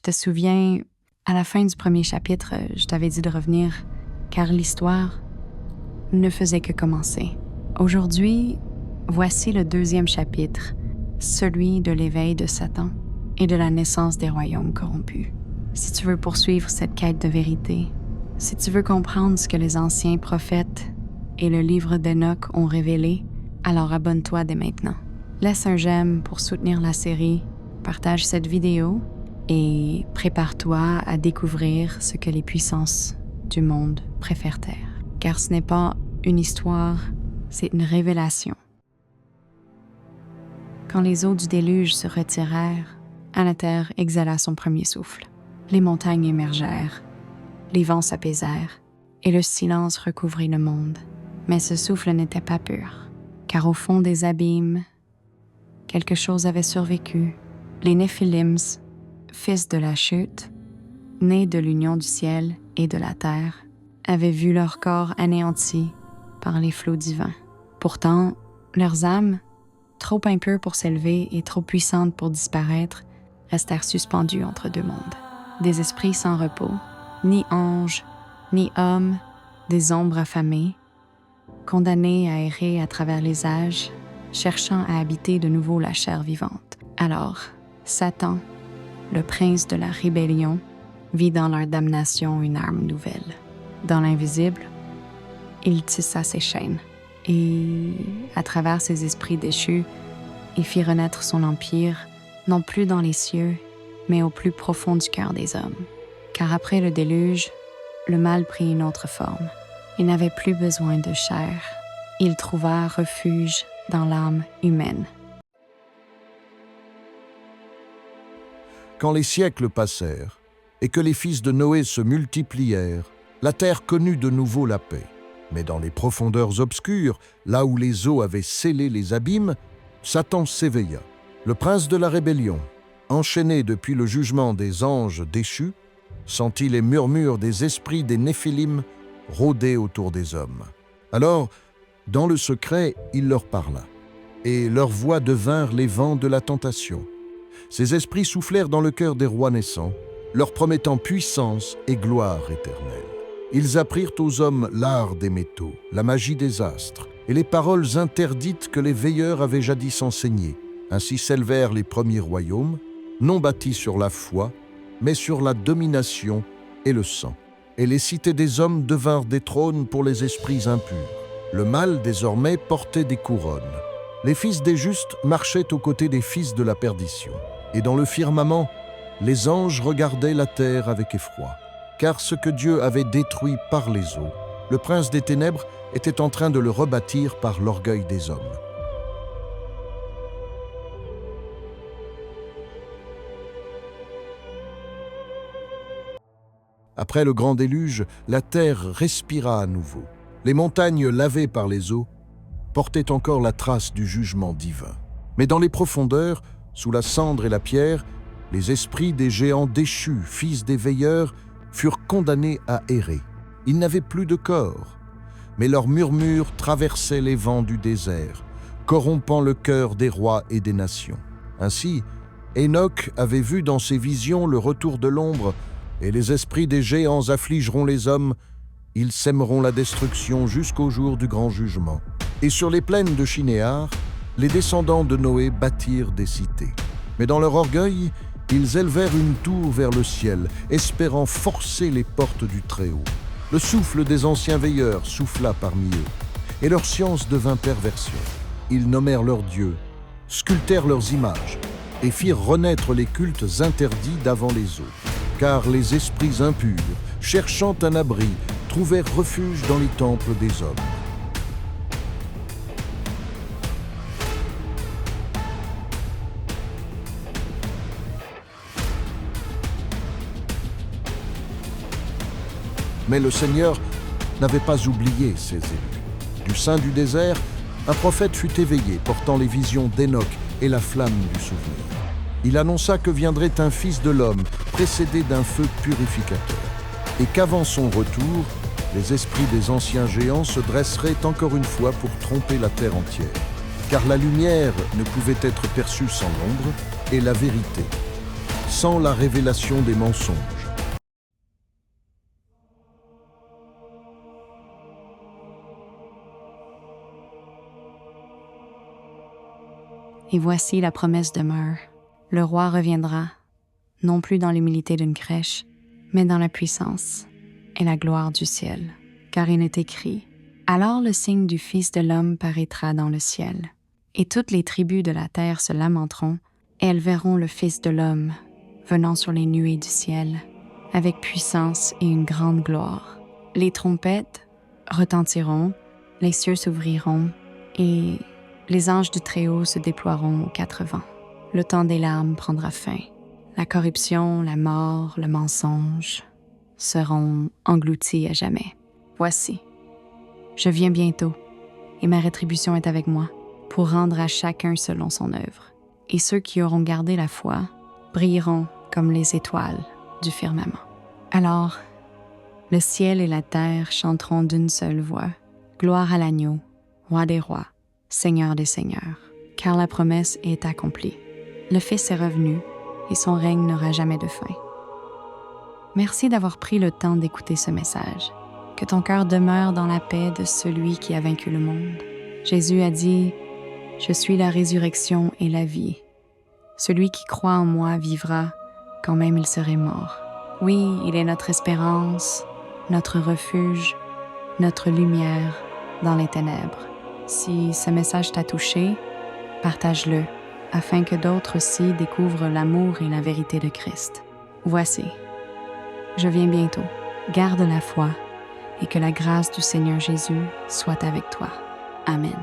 te souviens, à la fin du premier chapitre, je t'avais dit de revenir, car l'histoire ne faisait que commencer. Aujourd'hui, voici le deuxième chapitre, celui de l'éveil de Satan et de la naissance des royaumes corrompus. Si tu veux poursuivre cette quête de vérité, si tu veux comprendre ce que les anciens prophètes et le livre d'Enoch ont révélé, alors abonne-toi dès maintenant. Laisse un j'aime pour soutenir la série, partage cette vidéo et prépare-toi à découvrir ce que les puissances du monde préfèrent taire. Car ce n'est pas une histoire, c'est une révélation. Quand les eaux du déluge se retirèrent, la terre exhala son premier souffle. Les montagnes émergèrent, les vents s'apaisèrent et le silence recouvrit le monde. Mais ce souffle n'était pas pur, car au fond des abîmes, quelque chose avait survécu. Les Néphilims, fils de la chute, nés de l'union du ciel et de la terre, avaient vu leur corps anéanti par les flots divins. Pourtant, leurs âmes, trop impures pour s'élever et trop puissantes pour disparaître, restèrent suspendues entre deux mondes. Des esprits sans repos, ni anges, ni hommes, des ombres affamées, condamnés à errer à travers les âges, cherchant à habiter de nouveau la chair vivante. Alors, Satan, le prince de la rébellion, vit dans leur damnation une arme nouvelle. Dans l'invisible, il tissa ses chaînes, et, à travers ses esprits déchus, il fit renaître son empire, non plus dans les cieux, mais au plus profond du cœur des hommes. Car après le déluge, le mal prit une autre forme. Il n'avait plus besoin de chair. Il trouva refuge dans l'âme humaine. Quand les siècles passèrent et que les fils de Noé se multiplièrent, la terre connut de nouveau la paix. Mais dans les profondeurs obscures, là où les eaux avaient scellé les abîmes, Satan s'éveilla. Le prince de la rébellion, enchaîné depuis le jugement des anges déchus, sentit les murmures des esprits des Néphilim rôder autour des hommes. Alors, dans le secret, il leur parla, et leurs voix devinrent les vents de la tentation. Ces esprits soufflèrent dans le cœur des rois naissants, leur promettant puissance et gloire éternelle. Ils apprirent aux hommes l'art des métaux, la magie des astres, et les paroles interdites que les veilleurs avaient jadis enseignées. Ainsi s'élevèrent les premiers royaumes, non bâtis sur la foi, mais sur la domination et le sang. Et les cités des hommes devinrent des trônes pour les esprits impurs. Le mal, désormais, portait des couronnes. Les fils des justes marchaient aux côtés des fils de la perdition. Et dans le firmament, les anges regardaient la terre avec effroi. Car ce que Dieu avait détruit par les eaux, le prince des ténèbres était en train de le rebâtir par l'orgueil des hommes. Après le grand déluge, la terre respira à nouveau. Les montagnes lavées par les eaux portaient encore la trace du jugement divin. Mais dans les profondeurs, sous la cendre et la pierre, les esprits des géants déchus, fils des veilleurs, furent condamnés à errer. Ils n'avaient plus de corps, mais leurs murmures traversaient les vents du désert, corrompant le cœur des rois et des nations. Ainsi, Enoch avait vu dans ses visions le retour de l'ombre, et les esprits des géants affligeront les hommes, ils sèmeront la destruction jusqu'au jour du grand jugement. Et sur les plaines de Shinéar, les descendants de Noé bâtirent des cités. Mais dans leur orgueil, ils élevèrent une tour vers le ciel, espérant forcer les portes du Très-Haut. Le souffle des anciens veilleurs souffla parmi eux, et leur science devint perversion. Ils nommèrent leurs dieux, sculptèrent leurs images, et firent renaître les cultes interdits d'avant les eaux. Car les esprits impurs, cherchant un abri, trouvèrent refuge dans les temples des hommes. Mais le Seigneur n'avait pas oublié ses élus. Du sein du désert, un prophète fut éveillé, portant les visions d'Enoch et la flamme du souvenir. Il annonça que viendrait un fils de l'homme, précédé d'un feu purificateur, et qu'avant son retour, les esprits des anciens géants se dresseraient encore une fois pour tromper la terre entière. Car la lumière ne pouvait être perçue sans l'ombre, et la vérité sans la révélation des mensonges. Et voici la promesse demeure. Le roi reviendra, non plus dans l'humilité d'une crèche, mais dans la puissance et la gloire du ciel. Car il est écrit, « Alors le signe du Fils de l'homme paraîtra dans le ciel, et toutes les tribus de la terre se lamenteront, et elles verront le Fils de l'homme venant sur les nuées du ciel, avec puissance et une grande gloire. Les trompettes retentiront, les cieux s'ouvriront, et les anges du Très-Haut se déploieront aux quatre vents. Le temps des larmes prendra fin. La corruption, la mort, le mensonge seront engloutis à jamais. Voici, je viens bientôt, et ma rétribution est avec moi, pour rendre à chacun selon son œuvre. Et ceux qui auront gardé la foi brilleront comme les étoiles du firmament. Alors, le ciel et la terre chanteront d'une seule voix. Gloire à l'agneau, roi des rois, Seigneur des seigneurs, car la promesse est accomplie. Le Fils est revenu, et son règne n'aura jamais de fin. Merci d'avoir pris le temps d'écouter ce message. Que ton cœur demeure dans la paix de celui qui a vaincu le monde. Jésus a dit, « Je suis la résurrection et la vie. Celui qui croit en moi vivra, quand même il serait mort. » Oui, il est notre espérance, notre refuge, notre lumière dans les ténèbres. Si ce message t'a touché, partage-le, afin que d'autres aussi découvrent l'amour et la vérité de Christ. Voici, je viens bientôt. Garde la foi et que la grâce du Seigneur Jésus soit avec toi. Amen.